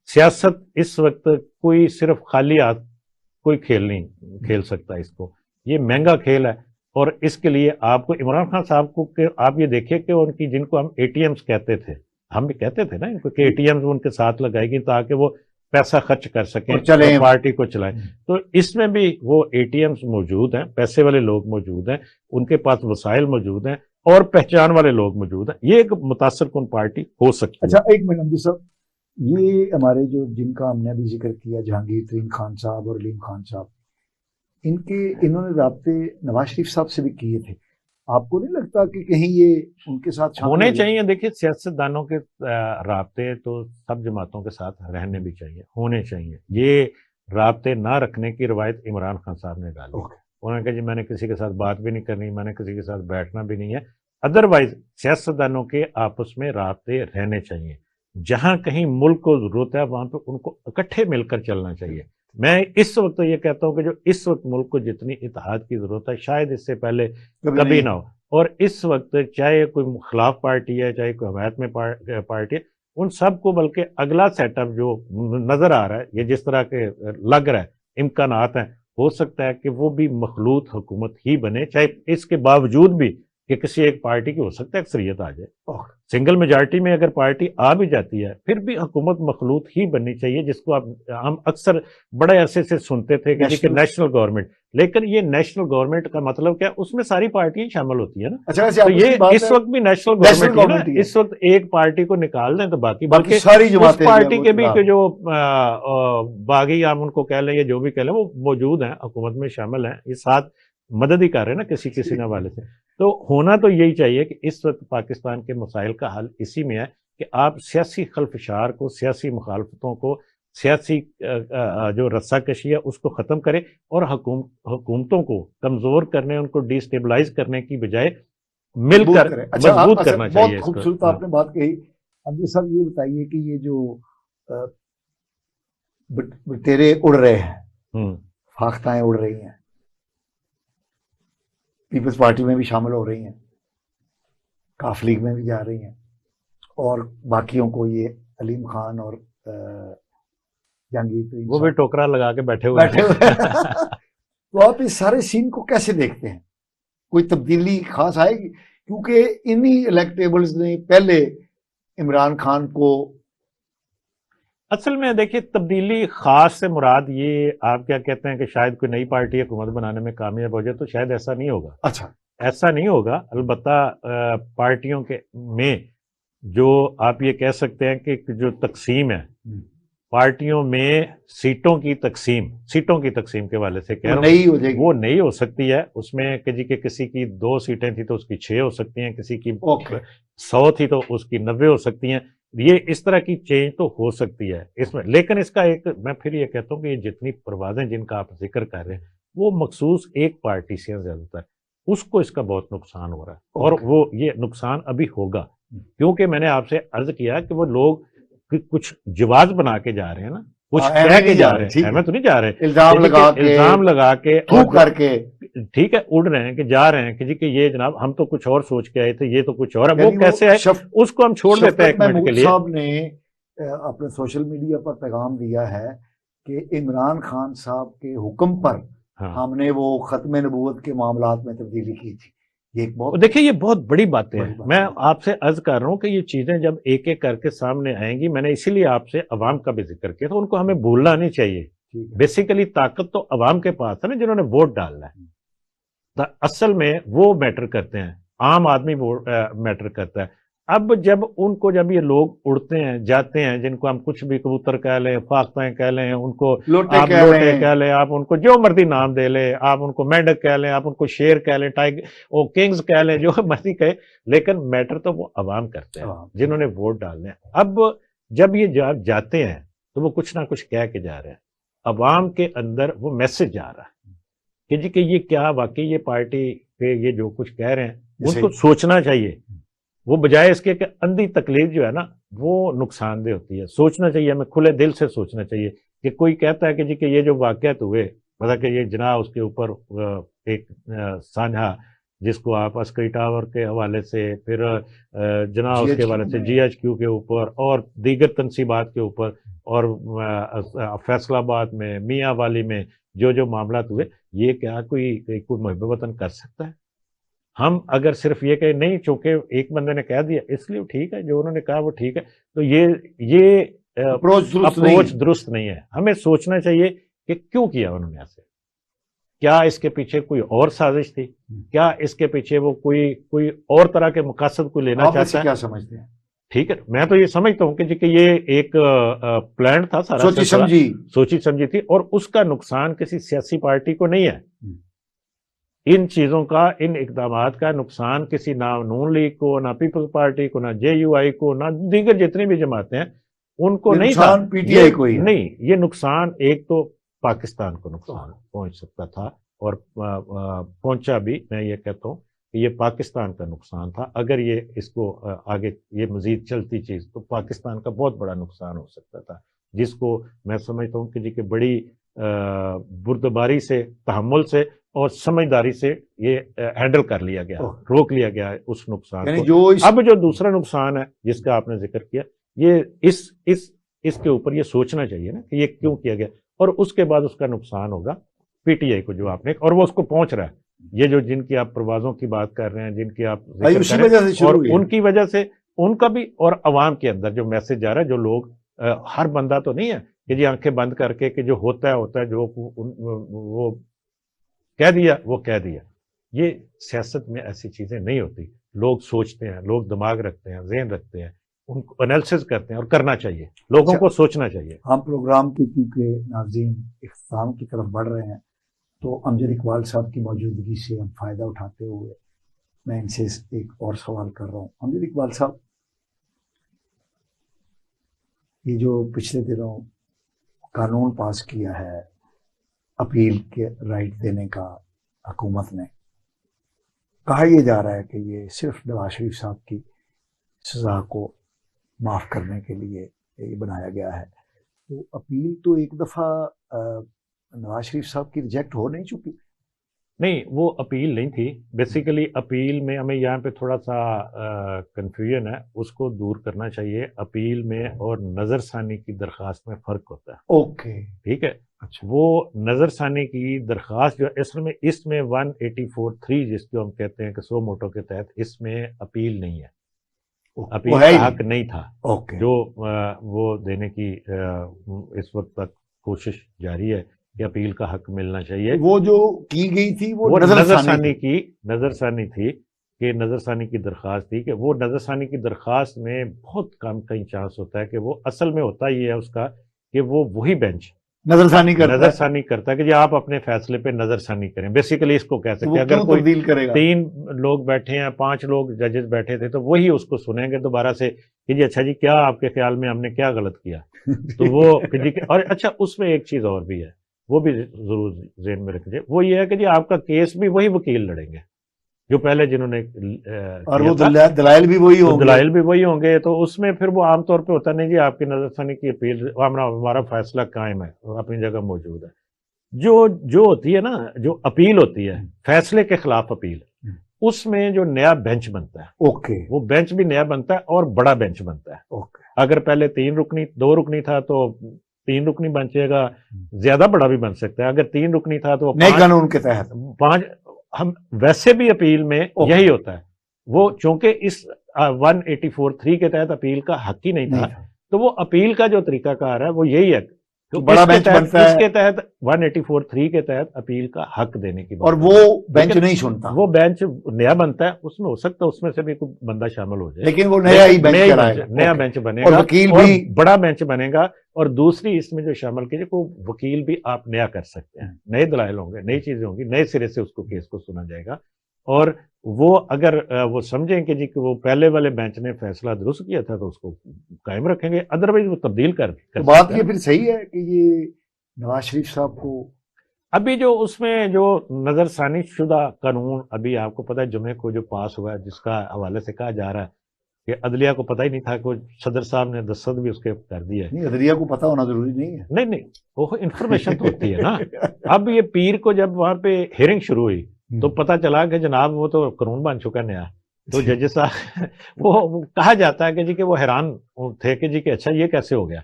سیاست اس وقت کوئی صرف خالی ہاتھ کوئی کھیل نہیں کھیل سکتا، اس کو یہ مہنگا کھیل ہے. اور اس کے لیے آپ کو عمران خان صاحب کو کہ آپ یہ دیکھیں کہ ان کی جن کو ہم اے ٹی ایمز کہتے تھے، ہم بھی کہتے تھے نا ان کو کہ اے ٹی ایمز ان کے ساتھ لگائے گی تاکہ وہ پیسہ خرچ کر سکیں اور پارٹی کو چلائیں. تو اس میں بھی وہ اے ٹی ایمز موجود ہیں، پیسے والے لوگ موجود ہیں، ان کے پاس وسائل موجود ہیں اور پہچان والے لوگ موجود ہیں. یہ ایک متاثر کن پارٹی ہو سکتی ہے. اچھا ایک منٹ امجد صاحب، یہ ہمارے جو جن کا ہم نے ابھی ذکر کیا جہانگیر ترین خان صاحب اور علیم خان صاحب، انہوں نے رابطے نواز شریف صاحب سے بھی کیے تھے. آپ کو نہیں لگتا کہ کہیں یہ ان کے ساتھ ہونے چاہیے؟ دیکھیے سیاست دانوں کے رابطے تو سب جماعتوں کے ساتھ رہنے بھی چاہیے، ہونے چاہیے. یہ رابطے نہ رکھنے کی روایت عمران خان صاحب نے ڈالی. انہوں نے کہا جی میں نے کسی کے ساتھ بات بھی نہیں کرنی، میں نے کسی کے ساتھ بیٹھنا بھی نہیں ہے. ادروائز سیاست دانوں کے آپس میں رابطے رہنے چاہیے. جہاں کہیں ملک کو ضرورت ہے وہاں پہ ان کو اکٹھے مل کر چلنا چاہیے. میں اس وقت یہ کہتا ہوں کہ جو اس وقت ملک کو جتنی اتحاد کی ضرورت ہے شاید اس سے پہلے کبھی نہ ہو. اور اس وقت چاہے کوئی خلاف پارٹی ہے چاہے کوئی حمایت میں پارٹی ہے، ان سب کو بلکہ اگلا سیٹ اپ جو نظر آ رہا ہے، یہ جس طرح کے لگ رہا ہے امکانات ہیں، ہو سکتا ہے کہ وہ بھی مخلوط حکومت ہی بنے، چاہے اس کے باوجود بھی کہ کسی ایک پارٹی کی ہو سکتا ہے اکثریت آ جائے. سنگل میجارٹی میں اگر پارٹی آ بھی جاتی ہے پھر بھی حکومت مخلوط ہی بننی چاہیے، جس کو ہم اکثر بڑے عرصے سے سنتے تھے کہ نیشنل گورنمنٹ. لیکن یہ نیشنل گورنمنٹ کا مطلب کیا؟ اس میں ساری پارٹیاں شامل ہوتی ہیں نا. تو یہ اس وقت بھی نیشنل گورنمنٹ ہے. اس وقت ایک پارٹی کو نکال دیں تو باقی بلکہ ساری پارٹی کے بھی کہ جو باغی ہم ان کو کہہ لیں یا جو بھی کہہ لیں وہ موجود ہیں، حکومت میں شامل ہیں، یہ ساتھ مدد ہی کر رہے ہیں نا کسی نہ والے سے. تو ہونا تو یہی چاہیے کہ اس وقت پاکستان کے مسائل کا حل اسی میں ہے کہ آپ سیاسی خلفشار کو، سیاسی مخالفتوں کو، سیاسی جو رسہ کشی ہے اس کو ختم کریں اور حکومتوں کو کمزور کرنے، ان کو ڈی سٹیبلائز کرنے کی بجائے مل کر مضبوط کرنا چاہیے. بہت خوبصورت آپ نے بات کہی. اب یہ سب یہ بتائیے کہ یہ جو بٹیرے اڑ رہے ہیں، فاختائیں اڑ رہی ہیں، پیپلز پارٹی میں بھی شامل ہو رہی ہیں، کاف لیگ میں بھی جا رہی ہیں، اور باقیوں کو یہ علیم خان اور جہانگیر وہ بھی ٹوکرا لگا کے بیٹھے ہوئے تو آپ اس سارے سین کو کیسے دیکھتے ہیں؟ کوئی تبدیلی خاص آئے گی؟ کیونکہ انہی الیکٹیبلز نے پہلے عمران خان کو اصل میں دیکھیے تبدیلی خاص سے مراد یہ آپ کیا کہتے ہیں کہ شاید کوئی نئی پارٹی حکومت بنانے میں کامیاب ہو جائے، تو شاید ایسا نہیں ہوگا. اچھا ایسا نہیں ہوگا. البتہ پارٹیوں کے میں جو آپ یہ کہہ سکتے ہیں کہ جو تقسیم ہے پارٹیوں میں سیٹوں کی تقسیم کے حوالے سے کہہ رہا ہوں، نہیں ہو جائے گی. وہ نہیں ہو سکتی ہے. اس میں کہ جی کہ کسی کی 2 سیٹیں تھی تو اس کی 6 ہو سکتی ہیں، کسی کی 100 تھی تو اس کی 90 ہو سکتی ہیں. یہ اس طرح کی چینج تو ہو سکتی ہے اس میں، لیکن اس کا ایک میں پھر یہ کہتا ہوں کہ یہ جتنی پروازیں جن کا آپ ذکر کر رہے ہیں وہ مخصوص ایک پارٹی سے ہیں زیادہ تر، اس کو اس کا بہت نقصان ہو رہا ہے، اور وہ یہ نقصان ابھی ہوگا، کیونکہ میں نے آپ سے عرض کیا کہ وہ لوگ کچھ جواز بنا کے جا رہے ہیں نا، کچھ کہہ کے جا رہے ہیں، ہمیں تو نہیں جا رہے، الزام لگا کے کر کے ٹھیک ہے اڑ رہے ہیں کہ جا رہے ہیں کہ جی کہ یہ جناب ہم تو کچھ اور سوچ کے آئے تھے، یہ تو کچھ اور ہے، وہ کیسے ہے اس کو ہم چھوڑ دیتے ہیں ایک منٹ کے لیے. صاحب نے اپنے سوشل میڈیا پر پیغام دیا ہے کہ عمران خان صاحب کے حکم پر ہم نے وہ ختم نبوت کے معاملات میں تبدیلی کی تھی. دیکھیں یہ بہت بڑی باتیں ہیں. میں آپ سے عرض کر رہا ہوں کہ یہ چیزیں جب ایک ایک کر کے سامنے آئیں گی، میں نے اسی لیے آپ سے عوام کا بھی ذکر کیا، تو ان کو ہمیں بھولنا نہیں چاہیے. بیسیکلی طاقت تو عوام کے پاس ہے نا، جنہوں نے ووٹ ڈالنا ہے. اصل میں وہ میٹر کرتے ہیں، عام آدمی میٹر کرتا ہے. اب جب جب یہ لوگ اڑتے ہیں جاتے ہیں، جن کو ہم کچھ بھی کبوتر کہہ لیں، فاختیں کہہ لیں، ان کو آپ لوٹے کہہ لیں، آپ ان کو جو مرضی نام دے لیں، آپ ان کو مینڈک کہہ لیں، آپ ان کو شیر کہہ لیں، وہ کنگز کہہ لیں، جو مرضی کہے، لیکن میٹر تو وہ عوام کرتے ہیں جنہوں نے ووٹ ڈالنے ہیں. اب جب یہ جاتے ہیں تو وہ کچھ نہ کچھ کہہ کے جا رہے ہیں، عوام کے اندر وہ میسج جا رہا ہے کہ جی کہ یہ کیا واقعی یہ پارٹی پہ یہ جو کچھ کہہ رہے ہیں ان کو سوچنا چاہیے. وہ بجائے اس کے کہ اندھی تکلیف جو ہے نا وہ نقصان دہ ہوتی ہے. سوچنا چاہیے، ہمیں کھلے دل سے سوچنا چاہیے کہ کوئی کہتا ہے کہ جی کہ یہ جو واقعات ہوئے، مطلب کہ یہ جناح اس کے اوپر ایک سانجھا جس کو آپ عسکری ٹاور کے حوالے سے، پھر جناح اس کے حوالے سے GHQ کے اوپر اور دیگر تنصیبات کے اوپر، اور فیصل آباد میں، میاں والی میں جو معاملات ہوئے، یہ کیا کوئی محب وطن کر سکتا ہے؟ ہم اگر صرف یہ کہ نہیں چونکہ ایک بندے نے کہہ دیا اس لیے ٹھیک ہے، جو انہوں نے کہا وہ ٹھیک ہے، تو یہ اپروچ درست نہیں ہے. ہمیں سوچنا چاہیے کہ کیوں کیا انہوں نے ایسے، کیا اس کے پیچھے کوئی اور سازش تھی، کیا اس کے پیچھے وہ کوئی اور طرح کے مقاصد کو لینا چاہتا ہے؟ کیا سمجھتے ہیں؟ ٹھیک ہے، میں تو یہ سمجھتا ہوں کہ جی کہ یہ ایک پلان تھا، سارا سوچی سمجھی تھی، اور اس کا نقصان کسی سیاسی پارٹی کو نہیں ہے. ان چیزوں کا، ان اقدامات کا نقصان کسی نہ نون لیگ کو، نہ پیپلز پارٹی کو، نہ JUI کو، نہ دیگر جتنی بھی جماعتیں ہیں ان کو نہیں تھا. PTI کو نہیں، یہ نقصان ایک تو پاکستان کو نقصان پہنچ سکتا تھا، اور پہنچا بھی. میں یہ کہتا ہوں کہ یہ پاکستان کا نقصان تھا. اگر یہ اس کو آگے یہ مزید چلتی چیز تو پاکستان کا بہت بڑا نقصان ہو سکتا تھا، جس کو میں سمجھتا ہوں کہ جی کہ بڑی بردباری سے، تحمل سے اور سمجھداری سے یہ ہینڈل کر لیا گیا، روک لیا گیا اس نقصان کو. اب جو دوسرا نقصان ہے جس کا آپ نے ذکر کیا، یہ اس کے اوپر یہ سوچنا چاہیے نا کہ یہ کیوں کیا گیا، اور اس کے بعد اس کا نقصان ہوگا PTI کو جو آپ نے، اور وہ اس کو پہنچ رہا ہے. یہ جو جن کی آپ پروازوں کی بات کر رہے ہیں، جن کی آپ ذکر کر رہے ہیں، اور ان کی وجہ سے ان کا بھی، اور عوام کے اندر جو میسج جا رہا ہے، جو لوگ ہر بندہ تو نہیں ہے کہ جی آنکھیں بند کر کے کہ جو ہوتا ہے جو وہ کہہ دیا وہ کہہ دیا. یہ سیاست میں ایسی چیزیں نہیں ہوتی. لوگ سوچتے ہیں، لوگ دماغ رکھتے ہیں، ذہن رکھتے ہیں، ان کو انالیسس کرتے ہیں، اور کرنا چاہیے، لوگوں کو سوچنا چاہیے. ہم پروگرام کے کیونکہ ناظرین اختتام کی طرف بڑھ رہے ہیں، تو امجد اقبال صاحب کی موجودگی سے ہم فائدہ اٹھاتے ہوئے میں ان سے ایک اور سوال کر رہا ہوں. امجد اقبال صاحب، یہ جو پچھلے دنوں قانون پاس کیا ہے اپیل کے رائٹ دینے کا حکومت نے، کہا یہ جا رہا ہے کہ یہ صرف نواز شریف صاحب کی سزا کو معاف کرنے کے لیے یہ بنایا گیا ہے. تو اپیل تو ایک دفعہ نواز شریف صاحب کی ریجیکٹ ہو نہیں چکی؟ نہیں، وہ اپیل نہیں تھی. بیسیکلی اپیل میں ہمیں یہاں پہ تھوڑا سا کنفیوژن ہے، اس کو دور کرنا چاہیے. اپیل میں اور نظر ثانی کی درخواست میں فرق ہوتا ہے. اوکے، ٹھیک ہے. اچھا، وہ نظر ثانی کی درخواست جو اس میں 184(3 جس کو ہم کہتے ہیں کہ 100 موٹو کے تحت، اس میں اپیل نہیں ہے، اپیل کا حق نہیں تھا. جو وہ دینے کی اس وقت تک کوشش جاری ہے کہ اپیل کا حق ملنا چاہیے. وہ جو کی گئی تھی وہ نظر ثانی تھی، کہ نظر ثانی کی درخواست تھی، کہ وہ نظر ثانی کی درخواست میں بہت کم کہیں چانس ہوتا ہے کہ وہ اصل میں ہوتا ہی ہے اس کا کہ وہ وہی بینچ نظر ثانی کرتا نظر ثانی کرتا ہے کہ جی آپ اپنے فیصلے پہ نظر ثانی کریں. بیسیکلی اس کو کہہ سکتے ہیں اگر کوئی تبدیل کرے گا 3 لوگ بیٹھے ہیں 5 لوگ ججز بیٹھے تھے تو وہی اس کو سنیں گے دوبارہ سے کہ جی اچھا جی کیا آپ کے خیال میں ہم نے کیا غلط کیا. تو وہ کہ جی اور اچھا اس میں ایک چیز اور بھی ہے وہ بھی ضرور ذہن میں رکھیے, وہ یہ ہے کہ جی آپ کا کیس بھی وہی وکیل لڑیں گے جو پہلے جنہوں نے اور وہ دلائل بھی وہی ہوں گے, دلائل بھی وہی ہوں گے. تو اس میں پھر وہ عام طور پہ ہوتا نہیں جی آپ کی نظر ثانی کی اپیل ہمارا فیصلہ قائم ہے اپنی جگہ موجود ہے. جو ہوتی ہے نا جو اپیل ہوتی ہے فیصلے کے خلاف اپیل, اس میں جو نیا بینچ بنتا ہے اوکے وہ بینچ بھی نیا بنتا ہے اور بڑا بینچ بنتا ہے. اوکے اگر پہلے 2 رکنی تھا تو 3 رکنی بنچے گا, زیادہ بڑا بھی بن سکتا ہے. اگر 3 رکنی تھا تو نئے قانون کے تحت 5. ہم ویسے بھی اپیل میں یہی ہوتا ہے, وہ چونکہ اس 184(3) کے تحت اپیل کا حق ہی نہیں تھا تو وہ اپیل کا جو طریقہ کار ہے وہ یہی ہے بڑا بینچ بنتا ہے اس کے تحت 184(3) کے تحت اپیل کا حق دینے کی بات. اور وہ بینچ نہیں سنتا, وہ بینچ نیا بنتا ہے, اس میں ہو سکتا ہے اس میں سے بھی کوئی بندہ شامل ہو جائے لیکن وہ نیا ہی بینچ نیا بینچ بنے اور گا وکیل اور بھی بڑا بینچ بنے گا. اور دوسری اس میں جو شامل کیجیے کو وکیل بھی آپ نیا کر سکتے ہیں, نئے دلائل ہوں گے, نئی چیزیں ہوں گی, نئے سرے سے اس کو کیس کو سنا جائے گا. اور وہ اگر وہ سمجھیں کہ جی کہ وہ پہلے والے بینچ نے فیصلہ درست کیا تھا تو اس کو قائم رکھیں گے, ادروائز وہ تبدیل کر بات یہ پھر صحیح ہے کہ یہ نواز شریف صاحب کو ابھی جو اس میں جو نظر ثانی شدہ قانون ابھی آپ کو پتہ ہے جمعے کو جو پاس ہوا ہے جس کا حوالے سے کہا جا رہا ہے کہ عدلیہ کو پتہ ہی نہیں تھا کہ صدر صاحب نے دستخط بھی اس کے کر دیا ہے. نہیں, عدلیہ کو پتہ ہونا ضروری نہیں ہے. نہیں وہ انفارمیشن تو ہوتی ہے نا. اب یہ پیر کو جب وہاں پہ ہیئرنگ شروع ہوئی تو پتہ چلا کہ جناب وہ تو قانون بن چکا نیا. تو ججز صاحب وہ کہا جاتا ہے کہ جی کہ وہ حیران تھے کہ جی کہ اچھا یہ کیسے ہو گیا.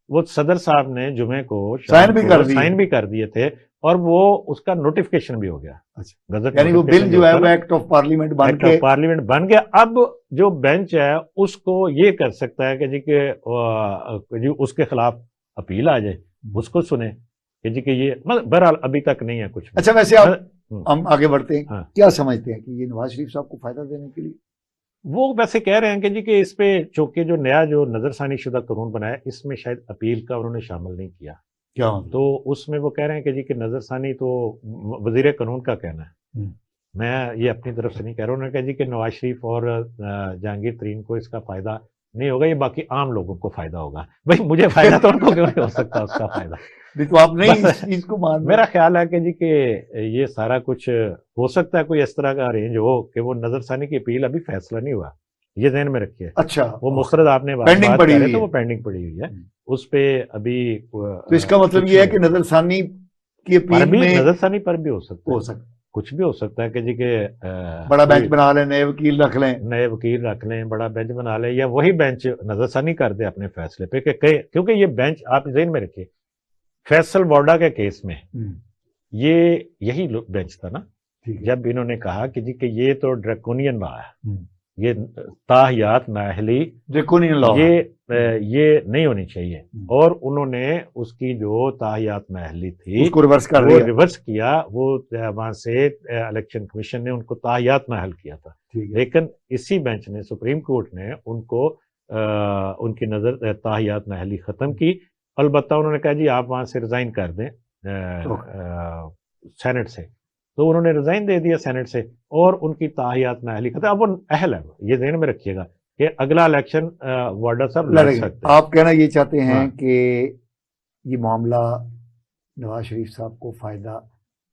وہ صدر صاحب نے جمعے کو سائن بھی کر دیے تھے اور وہ اس کا نوٹیفیکیشن بھی ہو گیا. یعنی وہ بل جو ہے وہ ایکٹ آف پارلیمنٹ بن گیا. اب جو بینچ ہے اس کو یہ کر سکتا ہے کہ جی کہ اس کے خلاف اپیل آ جائے, اس کو سنے کہ جی کہ یہ بہرحال ابھی تک نہیں ہے کچھ. اچھا ویسے ہم آگے بڑھتے ہیں, کیا سمجھتے ہیں کہ یہ نواز شریف صاحب کو فائدہ دینے کے لیے وہ ویسے کہہ رہے ہیں کہ جی کہ اس پہ چونکہ جو نیا جو نظر ثانی شدہ قانون بنایا اس میں شاید اپیل کا انہوں نے شامل نہیں کیا. کیا تو اس میں وہ کہہ رہے ہیں کہ جی کہ نظر ثانی تو وزیر قانون کا کہنا ہے, میں یہ اپنی طرف سے نہیں کہہ رہا ہوں. انہوں نے کہا جی کہ نواز شریف اور جہانگیر ترین کو اس کا فائدہ نہیں ہوگا, یہ باقی عام لوگوں کو فائدہ ہوگا. بھائی مجھے فائدہ تو ان کو کیوں نہیں ہو سکتا اس کا فائدہ. تو آپ نہیں اس چیز کو مان, میرا خیال ہے کہ جی کہ یہ سارا کچھ ہو سکتا ہے کوئی اس طرح کا ارینج ہو کہ وہ نظر ثانی کی اپیل ابھی فیصلہ نہیں ہوا, یہ ذہن میں رکھیے. اچھا وہ مسترد آپ نے پینڈنگ پڑی ہوئی ہے, تو وہ پینڈنگ پڑی ہوئی ہے اس پہ ابھی. تو اس کا مطلب یہ ہے کہ نظر ثانی کی اپیل میں نظر ثانی پر بھی ہو سکتا ہے, کچھ بھی ہو سکتا ہے کہ جی کہ بڑا بینچ بنا لیں, نئے وکیل رکھ لیں, بڑا بینچ بنا لیں, یا وہی بینچ نظر ثانی کر دے اپنے فیصلے پہ. کیونکہ یہ بینچ آپ ذہن میں رکھیے فیصل وارڈا کے کیس میں یہی بینچ تھا نا جب انہوں نے کہا کہ جی کہ یہ تو ڈریکونین لا ہے, یہ تاحیات نااہلی یہ نہیں ہونی چاہیے. اور انہوں نے اس کی جو تاحیات نااہلی تھی اس کو ریورس کیا. وہ وہاں سے الیکشن کمیشن نے ان کو تاحیات نااہل کیا تھا, لیکن اسی بینچ نے سپریم کورٹ نے ان کو ان کی نظر تاحیات نااہلی ختم کی. البتہ انہوں نے کہا جی آپ وہاں سے ریزائن کر دیں سینٹ سے, تو انہوں نے ریزائن دے دیا سینٹ سے اور ان کی تاحیات نااہلی ختم. اب وہ اہل ہے, یہ ذہن میں رکھیے گا کہ اگلا الیکشن وارڈا صاحب لڑ سکتے ہیں. آپ کہنا یہ چاہتے ہیں کہ یہ معاملہ نواز شریف صاحب کو فائدہ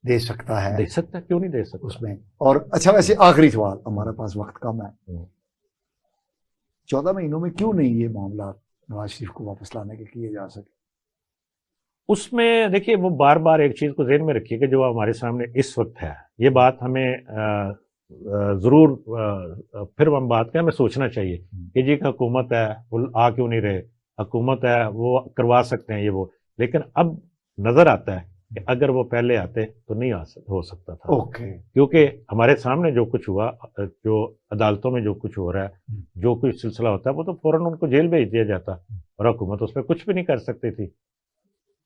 دے سکتا ہے کیوں نہیں دے سکتا اس میں. اور اچھا ویسے آخری سوال, ہمارے پاس وقت کم ہے, 14 مہینوں میں کیوں نہیں یہ معاملات نواز شریف کو واپس لانے کے کیے جا سکے؟ اس میں دیکھیے وہ بار بار ایک چیز کو ذہن میں رکھیے کہ جو ہمارے سامنے اس وقت ہے, یہ بات ہمیں ضرور پھر ہم بات کریں, ہمیں سوچنا چاہیے کہ جی حکومت ہے وہ آ کیوں نہیں رہے, حکومت ہے وہ کروا سکتے ہیں یہ وہ. لیکن اب نظر آتا ہے کہ اگر وہ پہلے آتے تو نہیں ہو سکتا تھا. کیونکہ ہمارے سامنے جو کچھ ہوا, جو عدالتوں میں جو کچھ ہو رہا ہے, جو کچھ سلسلہ ہوتا ہے وہ تو فوراً ان کو جیل بھیج دیا جاتا اور حکومت اس میں کچھ بھی نہیں کر سکتی تھی.